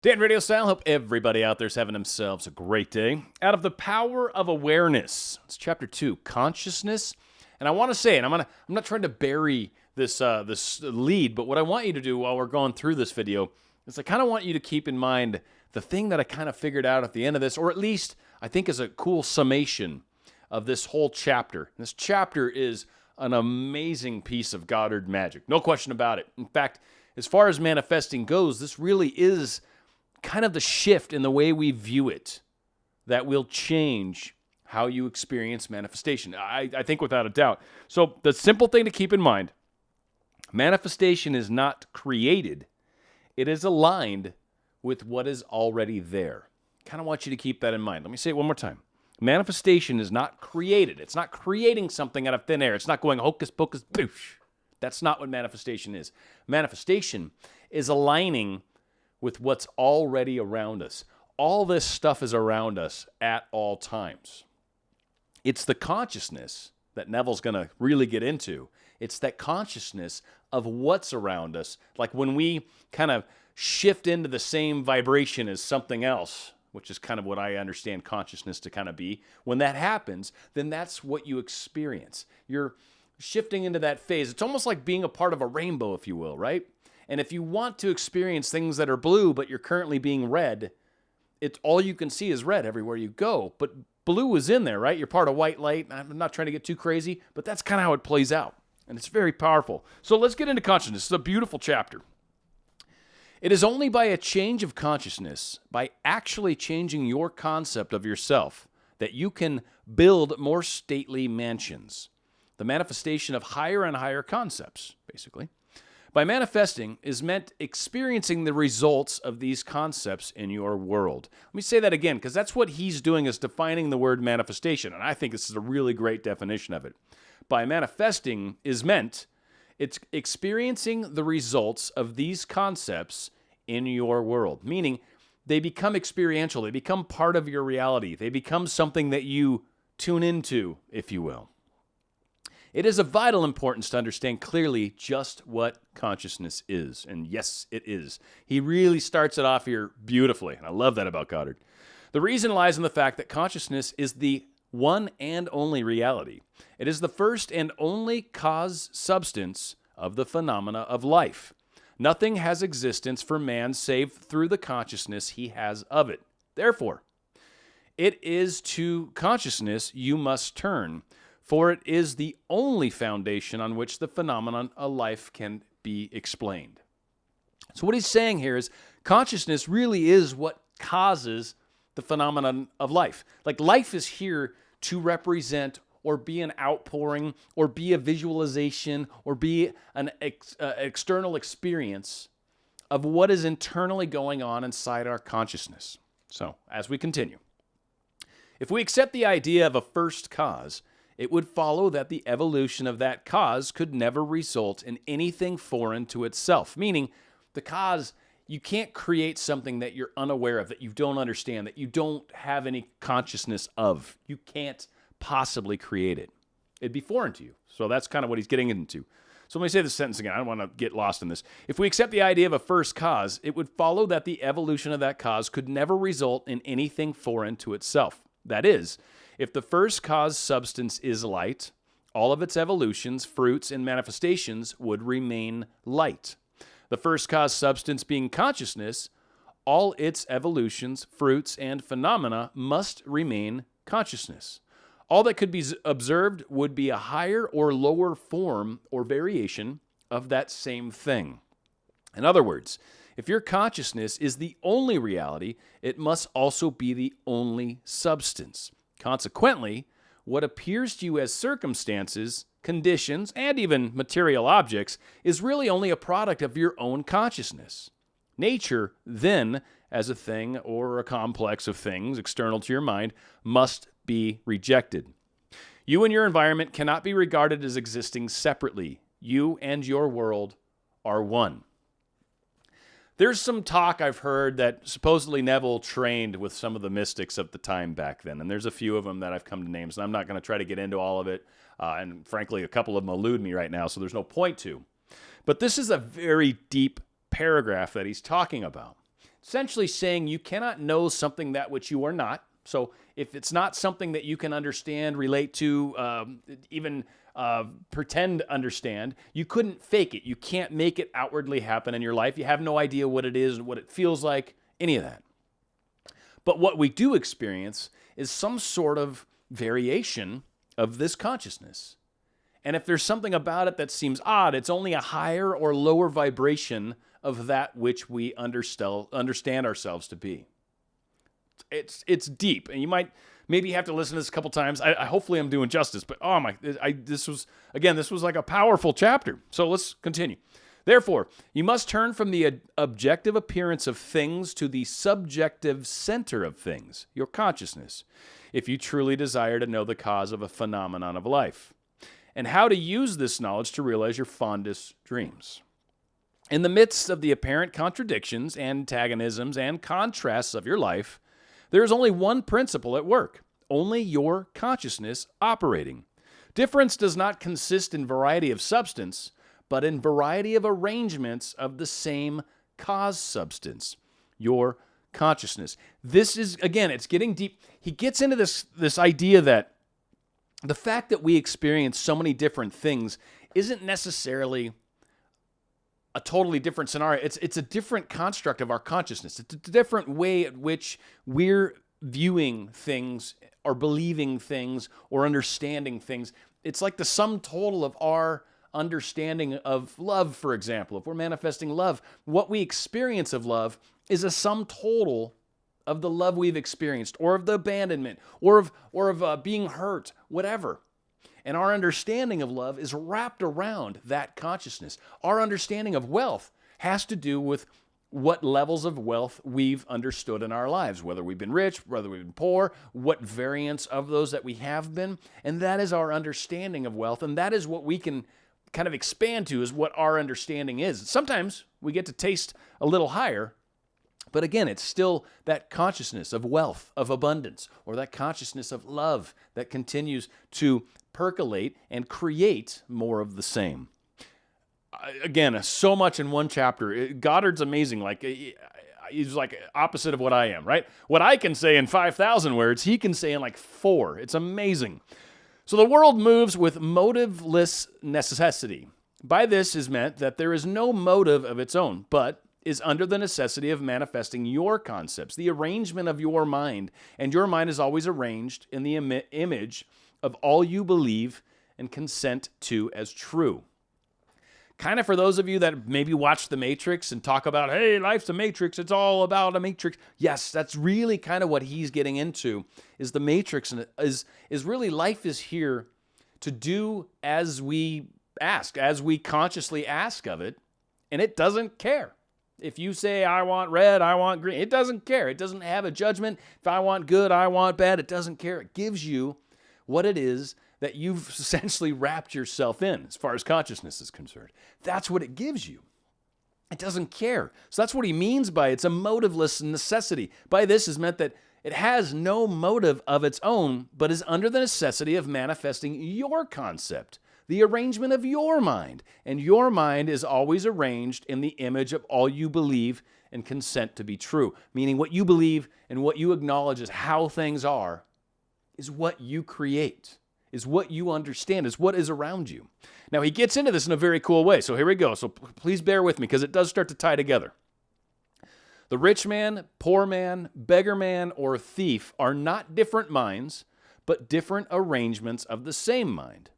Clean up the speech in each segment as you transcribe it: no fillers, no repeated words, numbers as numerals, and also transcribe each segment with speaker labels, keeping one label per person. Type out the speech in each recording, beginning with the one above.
Speaker 1: Dan RadioStyle, hope everybody out there's having themselves a great day. Out of the Power of Awareness, it's chapter 2, Consciousness. And I want to say, and I'm not trying to bury this lead, but what I want you to do while we're going through this video is I kind of want you to keep in mind the thing that I kind of figured out at the end of this, or at least I think is a cool summation of this whole chapter. This chapter is an amazing piece of Goddard magic, no question about it. In fact, as far as manifesting goes, this really is kind of the shift in the way we view it that will change how you experience manifestation. I think without a doubt. So the simple thing to keep in mind, manifestation is not created. It is aligned with what is already there. Kind of want you to keep that in mind. Let me say it one more time. Manifestation is not created. It's not creating something out of thin air. It's not going hocus pocus boosh. That's not what manifestation is. Manifestation is aligning with what's already around us. All this stuff is around us at all times. It's the consciousness that Neville's going to really get into. It's that consciousness of what's around us. Like when we kind of shift into the same vibration as something else, which is kind of what I understand consciousness to kind of be. When that happens, then that's what you experience. You're shifting into that phase. It's almost like being a part of a rainbow, if you will, right? And if you want to experience things that are blue, but you're currently being red, it's all you can see is red everywhere you go. But blue is in there, right? You're part of white light. I'm not trying to get too crazy, but that's kind of how it plays out. And it's very powerful. So let's get into consciousness. It's a beautiful chapter. It is only by a change of consciousness, by actually changing your concept of yourself, that you can build more stately mansions. The manifestation of higher and higher concepts, basically. By manifesting is meant experiencing the results of these concepts in your world. Let me say that again, because that's what he's doing, is defining the word manifestation, and I think this is a really great definition of it. By manifesting is meant it's experiencing the results of these concepts in your world, meaning they become experiential, they become part of your reality, they become something that you tune into, if you will. It is of vital importance to understand clearly just what consciousness is. And yes, it is. He really starts it off here beautifully. And I love that about Goddard. The reason lies in the fact that consciousness is the one and only reality. It is the first and only cause substance of the phenomena of life. Nothing has existence for man save through the consciousness he has of it. Therefore, it is to consciousness you must turn, for it is the only foundation on which the phenomenon of life can be explained. So what he's saying here is consciousness really is what causes the phenomenon of life. Like life is here to represent or be an outpouring or be a visualization or be an external experience of what is internally going on inside our consciousness. So as we continue, if we accept the idea of a first cause, it would follow that the evolution of that cause could never result in anything foreign to itself. Meaning, the cause, you can't create something that you're unaware of, that you don't understand, that you don't have any consciousness of. You can't possibly create it. It'd be foreign to you. So that's kind of what he's getting into. So let me say this sentence again. I don't want to get lost in this. If we accept the idea of a first cause, it would follow that the evolution of that cause could never result in anything foreign to itself. That is, if the first cause substance is light, all of its evolutions, fruits, and manifestations would remain light. The first cause substance being consciousness, all its evolutions, fruits, and phenomena must remain consciousness. All that could be observed would be a higher or lower form or variation of that same thing. In other words, if your consciousness is the only reality, it must also be the only substance. Consequently, what appears to you as circumstances, conditions, and even material objects is really only a product of your own consciousness. Nature, then, as a thing or a complex of things external to your mind, must be rejected. You and your environment cannot be regarded as existing separately. You and your world are one. There's some talk I've heard that supposedly Neville trained with some of the mystics of the time back then, and there's a few of them that I've come to names, and I'm not going to try to get into all of it, and frankly, a couple of them elude me right now, so there's no point to. But this is a very deep paragraph that he's talking about. essentially saying you cannot know something that which you are not. So if it's not something that you can understand, relate to, even pretend to understand, you couldn't fake it. You can't make it outwardly happen in your life. You have no idea what it is and what it feels like, any of that. But what we do experience is some sort of variation of this consciousness. And if there's something about it that seems odd, it's only a higher or lower vibration of that which we understand ourselves to be. It's deep, and you might maybe have to listen to this a couple times. Hopefully I'm doing justice, but this was like a powerful chapter. So let's continue. Therefore, you must turn from the objective appearance of things to the subjective center of things, your consciousness, if you truly desire to know the cause of a phenomenon of life, and how to use this knowledge to realize your fondest dreams. In the midst of the apparent contradictions, antagonisms, and contrasts of your life, there is only one principle at work, only your consciousness operating. Difference does not consist in variety of substance, but in variety of arrangements of the same cause substance, your consciousness. This is, again, it's getting deep. He gets into this idea that the fact that we experience so many different things isn't necessarily a totally different scenario. It's a different construct of our consciousness. It's a different way at which we're viewing things or believing things or understanding things. It's like the sum total of our understanding of love, for example. If we're manifesting love, what we experience of love is a sum total of the love we've experienced, or of the abandonment, or of being hurt, whatever. And our understanding of love is wrapped around that consciousness. Our understanding of wealth has to do with what levels of wealth we've understood in our lives, whether we've been rich, whether we've been poor, what variants of those that we have been. And that is our understanding of wealth. And that is what we can kind of expand to, is what our understanding is. Sometimes we get to taste a little higher, but again, it's still that consciousness of wealth, of abundance, or that consciousness of love that continues to percolate and create more of the same. Again, so much in one chapter. Goddard's amazing. He's like opposite of what I am, right? What I can say in 5,000 words, he can say in like 4. It's amazing. So the world moves with motiveless necessity. By this is meant that there is no motive of its own, but is under the necessity of manifesting your concepts, the arrangement of your mind, and your mind is always arranged in the image of all you believe and consent to as true. Kind of for those of you that maybe watch The Matrix and talk about, hey, life's a matrix, it's all about a matrix. Yes, that's really kind of what he's getting into, is the matrix, and is really life is here to do as we ask, as we consciously ask of it, and it doesn't care. If you say, I want red, I want green, it doesn't care. It doesn't have a judgment. If I want good, I want bad, it doesn't care. It gives you what it is that you've essentially wrapped yourself in as far as consciousness is concerned. That's what it gives you. It doesn't care. So that's what he means by it's a motiveless necessity. By this is meant that it has no motive of its own, but is under the necessity of manifesting your concept, the arrangement of your mind. And your mind is always arranged in the image of all you believe and consent to be true. Meaning what you believe and what you acknowledge as how things are is what you create, is what you understand, is what is around you. Now, he gets into this in a very cool way. So here we go. So please bear with me, because it does start to tie together. The rich man, poor man, beggar man, or thief are not different minds, but different arrangements of the same mind.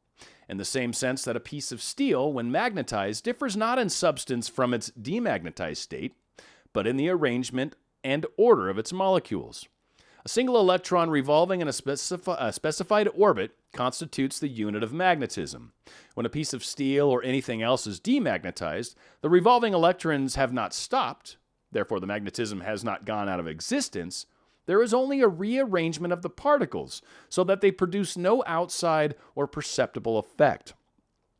Speaker 1: In the same sense that a piece of steel, when magnetized, differs not in substance from its demagnetized state, but in the arrangement and order of its molecules. A single electron revolving in a specified orbit constitutes the unit of magnetism. When a piece of steel or anything else is demagnetized, the revolving electrons have not stopped, therefore the magnetism has not gone out of existence. There is only a rearrangement of the particles so that they produce no outside or perceptible effect.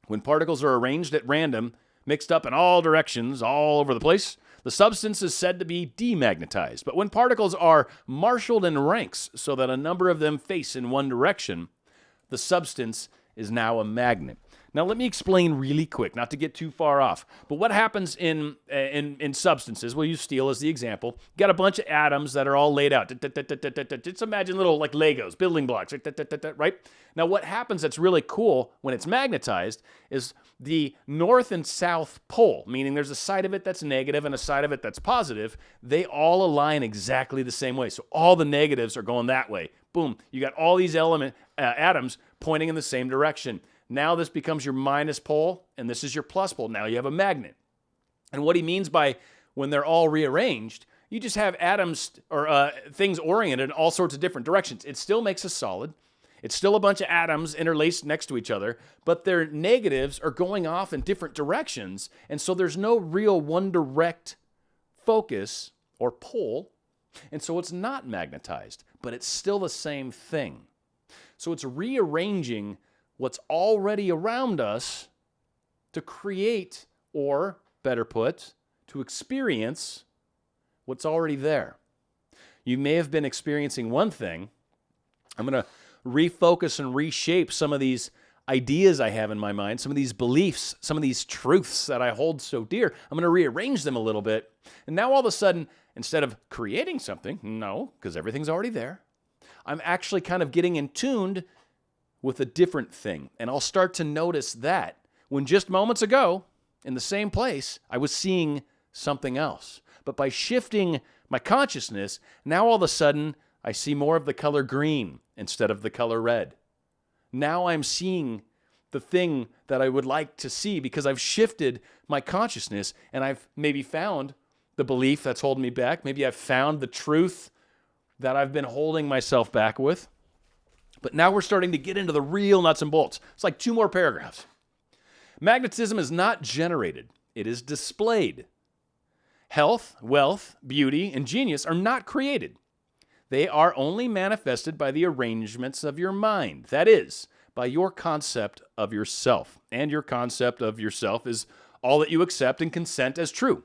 Speaker 1: When particles are arranged at random, mixed up in all directions, all over the place, the substance is said to be demagnetized. But when particles are marshaled in ranks so that a number of them face in one direction, the substance is now a magnet. Now, let me explain really quick, not to get too far off. But what happens in substances, we'll use steel as the example. You got a bunch of atoms that are all laid out. Just imagine little like Legos, building blocks, right? Now, what happens that's really cool when it's magnetized is the north and south pole, meaning there's a side of it that's negative and a side of it that's positive. They all align exactly the same way. So all the negatives are going that way. Boom. You got all these atoms pointing in the same direction. Now this becomes your minus pole, and this is your plus pole. Now you have a magnet. And what he means by when they're all rearranged, you just have atoms or things oriented in all sorts of different directions. It still makes a solid. It's still a bunch of atoms interlaced next to each other, but their negatives are going off in different directions, and so there's no real one direct focus or pole, and so it's not magnetized, but it's still the same thing. So it's rearranging what's already around us to create, or better put, to experience what's already there. You may have been experiencing one thing. I'm going to refocus and reshape some of these ideas I have in my mind, some of these beliefs, some of these truths that I hold so dear. I'm going to rearrange them a little bit. And now all of a sudden, instead of creating something, no, because everything's already there, I'm actually kind of getting in tuned with a different thing. And I'll start to notice that when just moments ago, in the same place, I was seeing something else. But by shifting my consciousness, now all of a sudden, I see more of the color green instead of the color red. Now I'm seeing the thing that I would like to see because I've shifted my consciousness and I've maybe found the belief that's holding me back. Maybe I've found the truth that I've been holding myself back with. But now we're starting to get into the real nuts and bolts. It's like 2 more paragraphs. Magnetism is not generated. It is displayed. Health, wealth, beauty, and genius are not created. They are only manifested by the arrangements of your mind. That is, by your concept of yourself. And your concept of yourself is all that you accept and consent as true.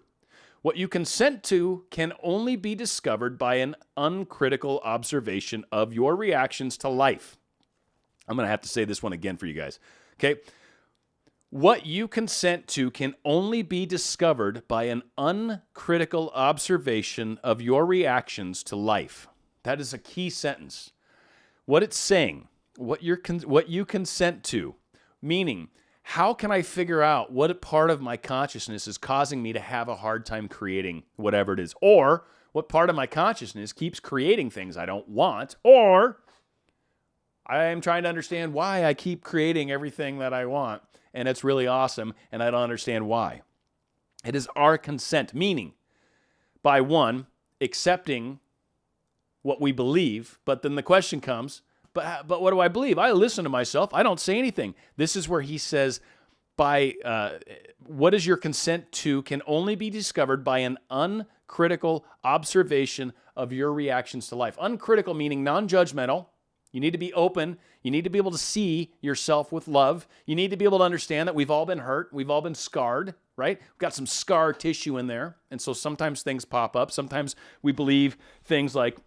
Speaker 1: What you consent to can only be discovered by an uncritical observation of your reactions to life. I'm going to have to say this one again for you guys. Okay? What you consent to can only be discovered by an uncritical observation of your reactions to life. That is a key sentence. What it's saying, what you consent to, meaning, how can I figure out what part of my consciousness is causing me to have a hard time creating whatever it is? Or what part of my consciousness keeps creating things I don't want? Or I am trying to understand why I keep creating everything that I want, and it's really awesome, and I don't understand why. It is our consent, meaning by one, accepting what we believe, but then the question comes, but what do I believe? I listen to myself. I don't say anything. This is where he says, what is your consent to can only be discovered by an uncritical observation of your reactions to life. Uncritical meaning non-judgmental. You need to be open. You need to be able to see yourself with love. You need to be able to understand that we've all been hurt. We've all been scarred, right? We've got some scar tissue in there. And so sometimes things pop up. Sometimes we believe things like,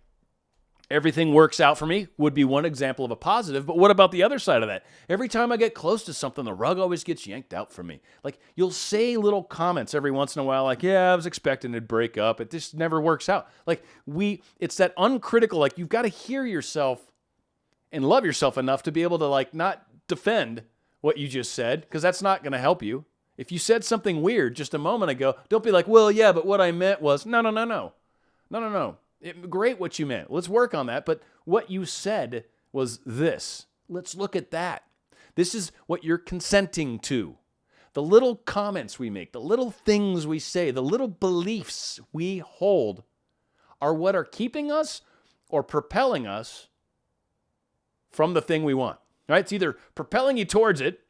Speaker 1: everything works out for me would be one example of a positive, but what about the other side of that? Every time I get close to something, the rug always gets yanked out from me. Like, you'll say little comments every once in a while, like, yeah, I was expecting to break up. It just never works out. Like, it's that uncritical, like, you've got to hear yourself and love yourself enough to be able to, like, not defend what you just said, because that's not going to help you. If you said something weird just a moment ago, don't be like, well, yeah, but what I meant was, no. Great what you meant. Let's work on that. But what you said was this. Let's look at that. This is what you're consenting to. The little comments we make, the little things we say, the little beliefs we hold are what are keeping us or propelling us from the thing we want. Right? It's either propelling you towards it,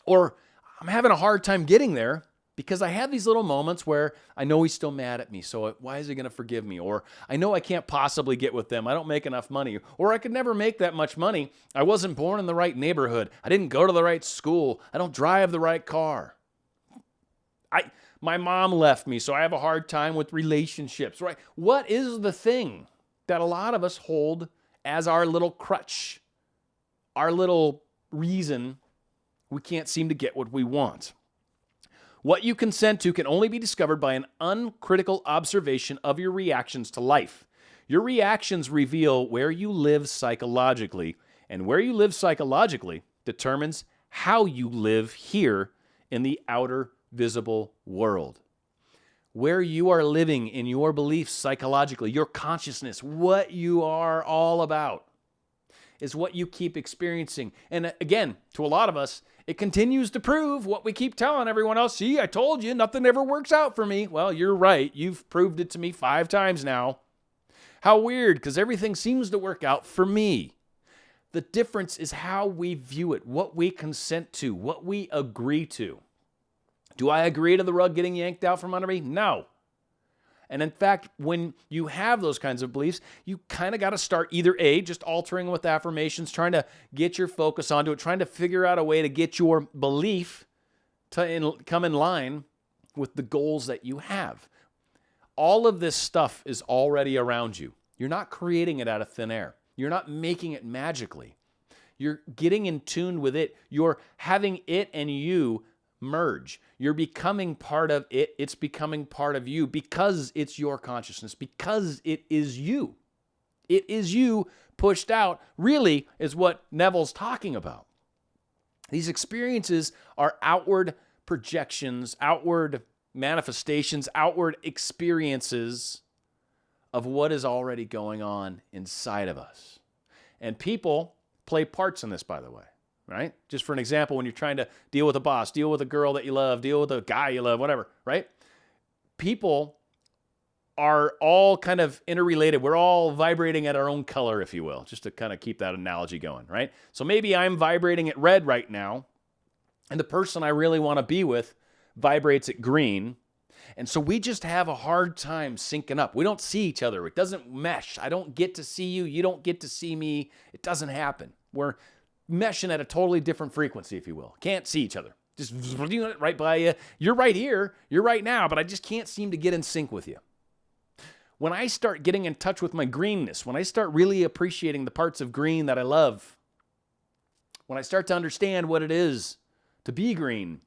Speaker 1: or I'm having a hard time getting there because I have these little moments where I know he's still mad at me, so why is he going to forgive me? Or I know I can't possibly get with them. I don't make enough money. Or I could never make that much money. I wasn't born in the right neighborhood. I didn't go to the right school. I don't drive the right car. My mom left me, so I have a hard time with relationships, right? What is the thing that a lot of us hold as our little crutch, our little reason We can't seem to get what we want. What you consent to can only be discovered by an uncritical observation of your reactions to life. Your reactions reveal where you live psychologically, and where you live psychologically determines how you live here in the outer visible world. Where you are living in your beliefs psychologically, your consciousness, what you are all about, is what you keep experiencing. And again, to a lot of us, it continues to prove what we keep telling everyone else. See, I told you, nothing ever works out for me. Well, you're right. You've proved it to me 5 times now. How weird, because everything seems to work out for me. The difference is how we view it, what we consent to, what we agree to. Do I agree to the rug getting yanked out from under me? No. And in fact, when you have those kinds of beliefs, you kind of got to start either A, just altering with affirmations, trying to get your focus onto it, trying to figure out a way to get your belief to come in line with the goals that you have. All of this stuff is already around you. You're not creating it out of thin air. You're not making it magically. You're getting in tune with it. You're having it and you merge. You're becoming part of it. It's becoming part of you because it's your consciousness, because it is you. It is you pushed out, really, is what Neville's talking about. These experiences are outward projections, outward manifestations, outward experiences of what is already going on inside of us. And people play parts in this, by the way, right? Just for an example, when you're trying to deal with a boss, deal with a girl that you love, deal with a guy you love, whatever, right? People are all kind of interrelated. We're all vibrating at our own color, if you will, just to kind of keep that analogy going, right? So maybe I'm vibrating at red right now, and the person I really want to be with vibrates at green. And so we just have a hard time syncing up. We don't see each other. It doesn't mesh. I don't get to see you. You don't get to see me. It doesn't happen. We're meshing at a totally different frequency, if you will. Can't see each other. Just right by you. You're right here. You're right now, but I just can't seem to get in sync with you. When I start getting in touch with my greenness, when I start really appreciating the parts of green that I love, when I start to understand what it is to be green,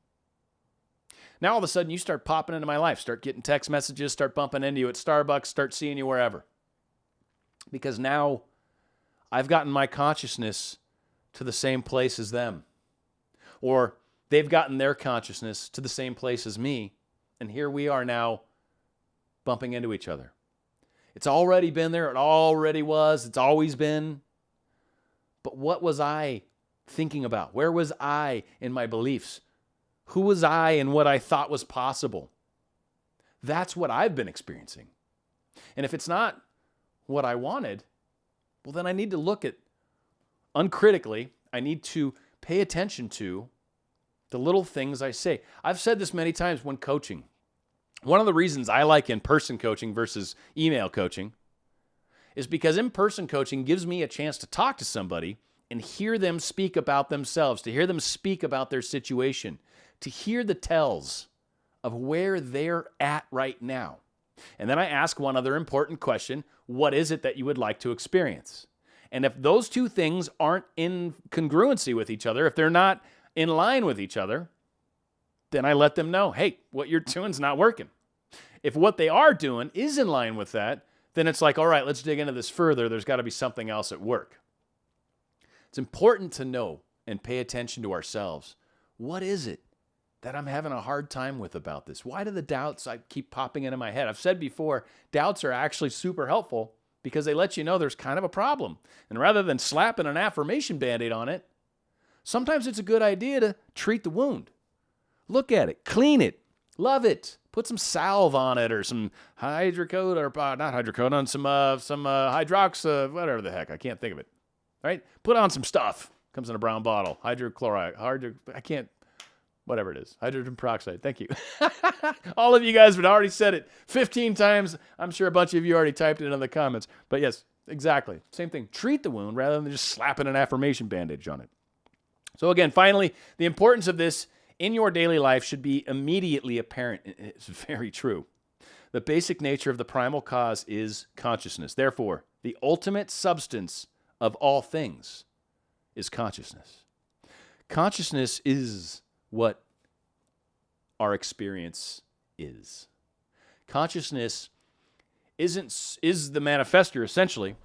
Speaker 1: now all of a sudden you start popping into my life, start getting text messages, start bumping into you at Starbucks, start seeing you wherever. Because now I've gotten my consciousness to the same place as them. Or they've gotten their consciousness to the same place as me. And here we are now bumping into each other. It's already been there. It already was. It's always been. But what was I thinking about? Where was I in my beliefs? Who was I in what I thought was possible? That's what I've been experiencing. And if it's not what I wanted, well, then I need to look at, uncritically, I need to pay attention to the little things I say. I've said this many times when coaching. One of the reasons I like in-person coaching versus email coaching is because in-person coaching gives me a chance to talk to somebody and hear them speak about themselves, to hear them speak about their situation, to hear the tells of where they're at right now. And then I ask one other important question: what is it that you would like to experience? And if those two things aren't in congruency with each other, if they're not in line with each other, then I let them know, hey, what you're doing's not working. If what they are doing is in line with that, then it's like, all right, let's dig into this further. There's got to be something else at work. It's important to know and pay attention to ourselves. What is it that I'm having a hard time with about this? Why do the doubts I keep popping into my head? I've said before, doubts are actually super helpful because they let you know there's kind of a problem. And rather than slapping an affirmation Band-Aid on it, sometimes it's a good idea to treat the wound. Look at it, clean it, love it. Put some salve on it or some hydrocodone, or not hydrocodone, some hydrox, whatever the heck, I can't think of it. Right? Put on some stuff. Comes in a brown bottle. Hydrogen peroxide. Thank you. All of you guys have already said it 15 times. I'm sure a bunch of you already typed it in the comments. But yes, exactly. Same thing. Treat the wound rather than just slapping an affirmation bandage on it. So again, finally, the importance of this in your daily life should be immediately apparent. It's very true. The basic nature of the primal cause is consciousness. Therefore, the ultimate substance of all things is consciousness. Consciousness is what our experience is. Consciousness is the manifester, essentially,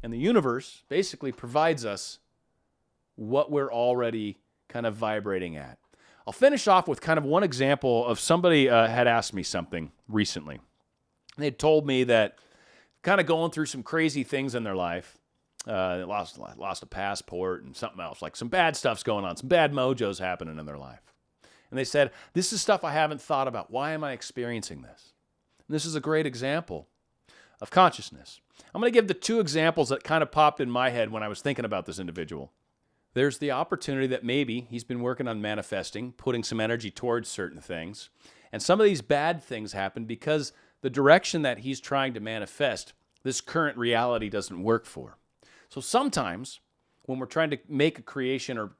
Speaker 1: and the universe basically provides us what we're already kind of vibrating at. I'll finish off with kind of one example of somebody had asked me something recently. They had told me that kind of going through some crazy things in their life. They lost a passport and something else, like some bad stuff's going on, some bad mojo's happening in their life. And they said, this is stuff I haven't thought about. Why am I experiencing this? And this is a great example of consciousness. I'm going to give the two examples that kind of popped in my head when I was thinking about this individual. There's the opportunity that maybe he's been working on manifesting, putting some energy towards certain things, and some of these bad things happen because the direction that he's trying to manifest, this current reality doesn't work for. So sometimes when we're trying to make a creation or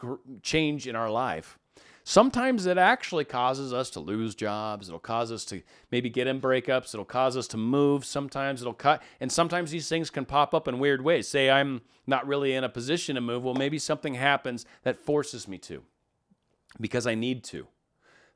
Speaker 1: change in our life, sometimes it actually causes us to lose jobs. It'll cause us to maybe get in breakups. It'll cause us to move. Sometimes it'll cut. And sometimes these things can pop up in weird ways. Say I'm not really in a position to move. Well, maybe something happens that forces me to because I need to.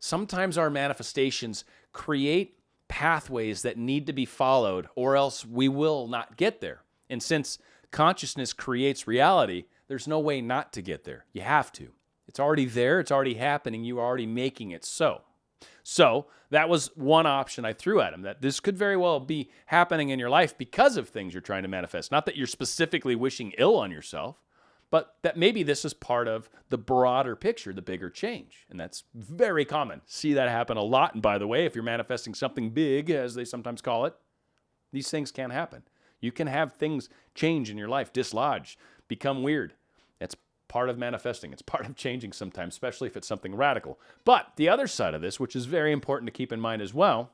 Speaker 1: Sometimes our manifestations create pathways that need to be followed or else we will not get there. And since consciousness creates reality, there's no way not to get there. You have to. It's already there. It's already happening. You are already making it so. So that was one option I threw at him, that this could very well be happening in your life because of things you're trying to manifest. Not that you're specifically wishing ill on yourself, but that maybe this is part of the broader picture, the bigger change. And that's very common. See that happen a lot. And by the way, if you're manifesting something big, as they sometimes call it, these things can happen. You can have things change in your life, dislodge, become weird. That's part of manifesting. It's part of changing sometimes, especially if it's something radical. But the other side of this, which is very important to keep in mind as well,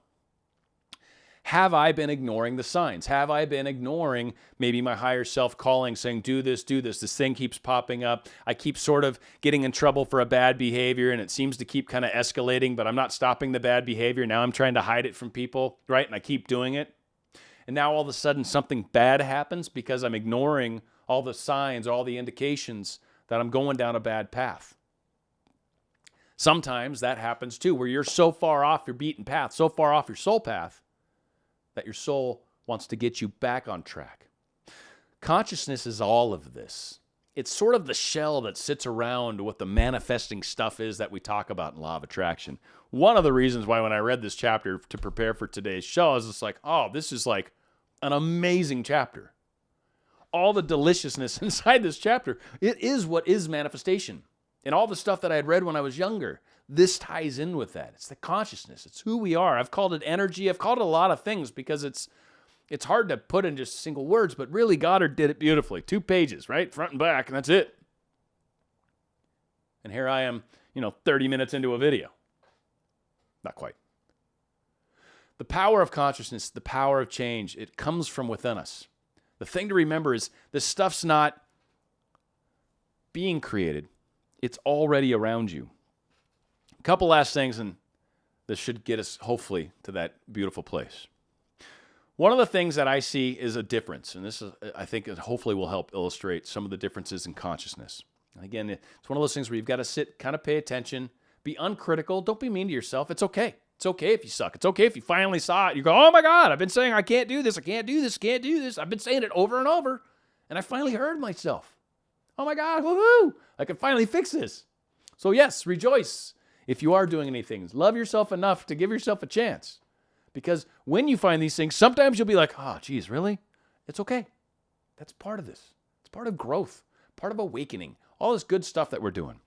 Speaker 1: have I been ignoring the signs? Have I been ignoring maybe my higher self calling, saying, do this, this thing keeps popping up. I keep sort of getting in trouble for a bad behavior and it seems to keep kind of escalating, but I'm not stopping the bad behavior. Now I'm trying to hide it from people, right? And I keep doing it. And now all of a sudden something bad happens because I'm ignoring all the signs, all the indications that I'm going down a bad path. Sometimes that happens too, where you're so far off your beaten path, so far off your soul path, that your soul wants to get you back on track. Consciousness is all of this. It's sort of the shell that sits around what the manifesting stuff is that we talk about in Law of Attraction. One of the reasons why when I read this chapter to prepare for today's show, I was just like, oh, this is like an amazing chapter. All the deliciousness inside this chapter, it is what is manifestation. And all the stuff that I had read when I was younger, this ties in with that. It's the consciousness. It's who we are. I've called it energy. I've called it a lot of things because it's hard to put in just single words, but really Goddard did it beautifully. 2 pages, right? Front and back, and that's it. And here I am, 30 minutes into a video. Not quite. The power of consciousness, the power of change, it comes from within us. The thing to remember is this stuff's not being created. It's already around you. A couple last things, and this should get us, hopefully, to that beautiful place. One of the things that I see is a difference, and this is, I think it hopefully will help illustrate some of the differences in consciousness. And again, it's one of those things where you've got to sit, kind of pay attention, be uncritical, don't be mean to yourself. It's okay. It's okay if you suck. It's okay if you finally saw it. You go, oh my God, I've been saying I can't do this, I can't do this, can't do this. I've been saying it over and over, and I finally heard myself. Oh my God, woohoo! I can finally fix this. So yes, rejoice if you are doing anything. Love yourself enough to give yourself a chance. Because when you find these things, sometimes you'll be like, oh, geez, really? It's okay. That's part of this. It's part of growth, part of awakening, all this good stuff that we're doing.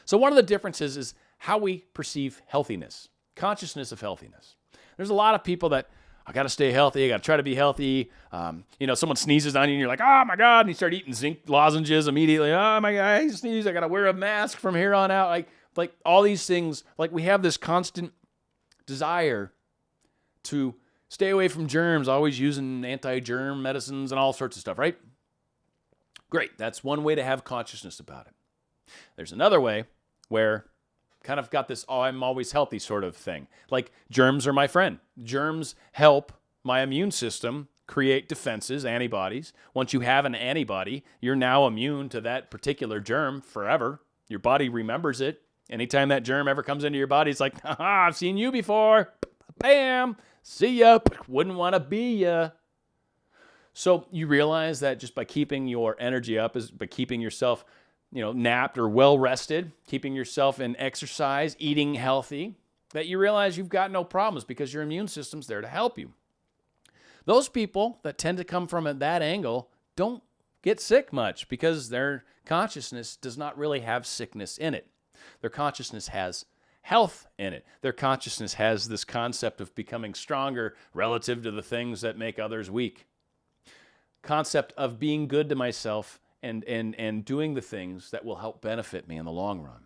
Speaker 1: So one of the differences is how we perceive healthiness, consciousness of healthiness. There's a lot of people that, I got to stay healthy. I got to try to be healthy. Someone sneezes on you and you're like, oh my God. And you start eating zinc lozenges immediately. Oh my God, I sneeze. I got to wear a mask from here on out. Like all these things, like we have this constant desire to stay away from germs, always using anti-germ medicines and all sorts of stuff, right? Great. That's one way to have consciousness about it. There's another way where kind of got this, oh, I'm always healthy sort of thing. Like germs are my friend. Germs help my immune system create defenses, antibodies. Once you have an antibody, you're now immune to that particular germ forever. Your body remembers it. Anytime that germ ever comes into your body, it's like, haha, I've seen you before. Bam, see ya. Wouldn't want to be ya. So you realize that just by keeping your energy up, is by keeping yourself, napped or well rested, keeping yourself in exercise, eating healthy, that you realize you've got no problems because your immune system's there to help you. Those people that tend to come from that angle don't get sick much because their consciousness does not really have sickness in it. Their consciousness has health in it. Their consciousness has this concept of becoming stronger relative to the things that make others weak. Concept of being good to myself and doing the things that will help benefit me in the long run.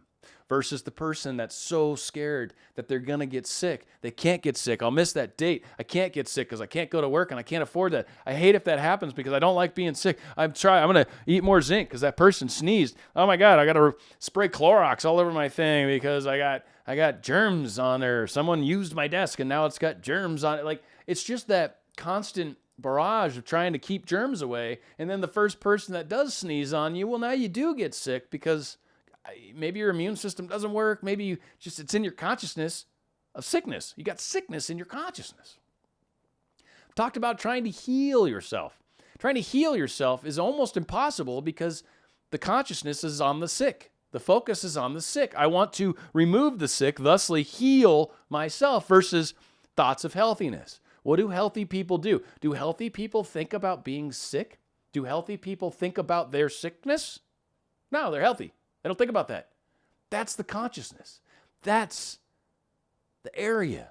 Speaker 1: Versus the person that's so scared that they're going to get sick. They can't get sick. I'll miss that date. I can't get sick because I can't go to work and I can't afford that. I hate if that happens because I don't like being sick. I'm going to eat more zinc because that person sneezed. Oh my God, I got to spray Clorox all over my thing because I got germs on there. Someone used my desk and now it's got germs on it. Like, it's just that constant barrage of trying to keep germs away. And then the first person that does sneeze on you, well, now you do get sick because maybe your immune system doesn't work. Maybe it's in your consciousness of sickness. You got sickness in your consciousness. Talked about trying to heal yourself. Trying to heal yourself is almost impossible because the consciousness is on the sick. The focus is on the sick. I want to remove the sick, thusly heal myself versus thoughts of healthiness. What do healthy people do? Do healthy people think about being sick? Do healthy people think about their sickness? No, they're healthy. They don't think about that. That's the consciousness. That's the area.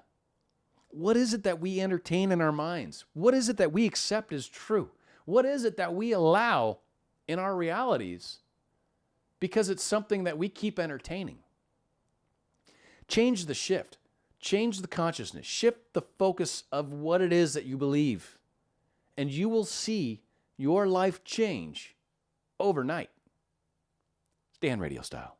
Speaker 1: What is it that we entertain in our minds? What is it that we accept as true? What is it that we allow in our realities because it's something that we keep entertaining? Change the shift. Change the consciousness. Shift the focus of what it is that you believe. And you will see your life change overnight. Stay on Radio Style.